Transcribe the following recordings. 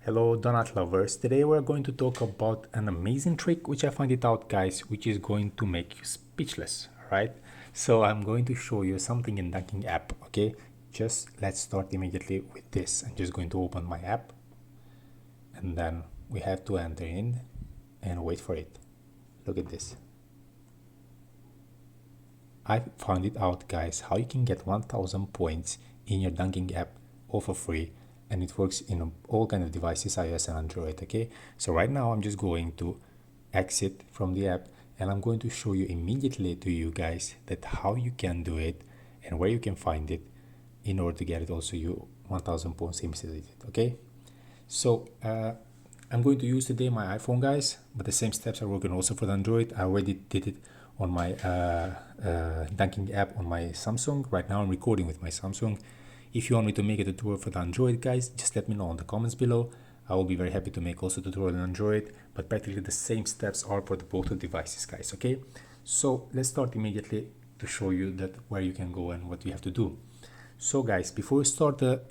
Hello donut lovers, today we're going to talk about an amazing trick which I found it out guys, which is going to make you speechless. Alright, so I'm going to show you something in Dunkin app. Okay, just let's start immediately with this. I'm just going to open my app and then we have to enter in and wait for it. Look at this. I found it out guys, how you can get 1000 points in your Dunkin app all for free, and it works in all kind of devices, iOS and Android. Okay, so right now I'm just going to exit from the app and I'm going to show you immediately to you guys that how you can do it and where you can find it in order to get it also you 1000 points immediately. Okay, so I'm going to use today my iPhone guys, but the same steps are working also for the Android. I already did it on my Dunkin app on my Samsung. Right now I'm recording with my Samsung. If you want me to make a tutorial for the Android guys, just let me know in the comments below. I will be very happy to make also a tutorial on Android, but practically the same steps are for the both devices guys. Okay, so let's start immediately to show you that where you can go and what you have to do. So guys, before we start the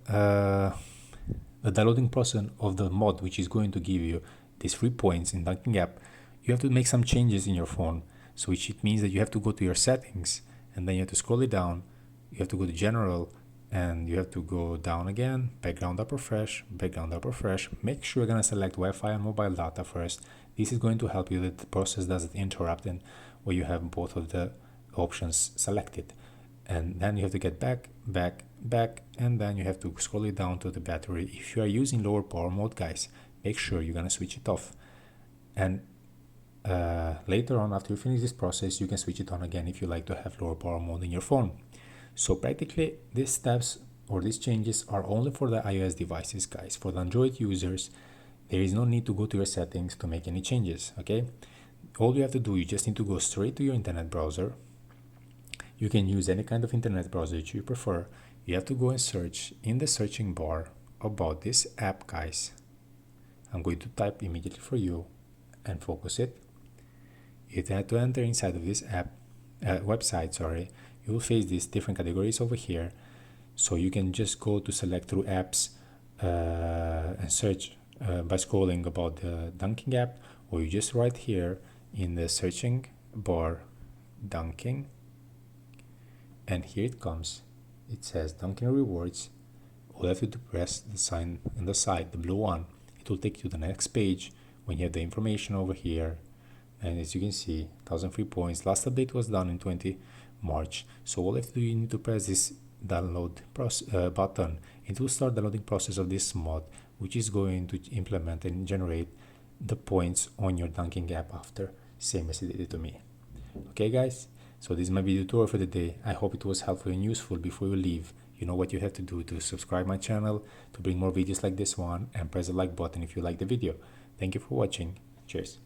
downloading process of the mod which is going to give you these 3 points in Dunkin app, you have to make some changes in your phone. So which it means that you have to go to your settings and then you have to scroll it down, you have to go to general and you have to go down again, background up refresh, make sure you're going to select Wi-Fi and mobile data first. This is going to help you that the process doesn't interrupt and where you have both of the options selected. And then you have to get back, and then you have to scroll it down to the battery. If you are using lower power mode guys, make sure you're gonna switch it off, and later on after you finish this process you can switch it on again if you like to have lower power mode in your phone. So practically these steps or these changes are only for the iOS devices guys. For the Android users there is no need to go to your settings to make any changes. Okay, all you have to do, you just need to go straight to your internet browser. You can use any kind of internet browser that you prefer. You have to go and search in the searching bar about this app guys. I'm going to type immediately for you and focus it. You have to enter inside of this app website, sorry. You will face these different categories over here, so you can just go to select through apps and search by scrolling about the Dunkin app, or you just write here in the searching bar Dunkin, and here it comes. It says Dunkin rewards. All you have to do, press the sign on the side, the blue one. It will take you to the next page when you have the information over here. And as you can see, 1000 free points. Last update was done in 20 March. So all you have to do, you need to press this download button. It will start the loading process of this mod, which is going to implement and generate the points on your Dunkin app after, same as it did to me. Okay guys, so this is my video tutorial for the day. I hope it was helpful and useful. Before you leave, you know what you have to do to subscribe my channel to bring more videos like this one, and press the like button if you like the video. Thank you for watching. Cheers.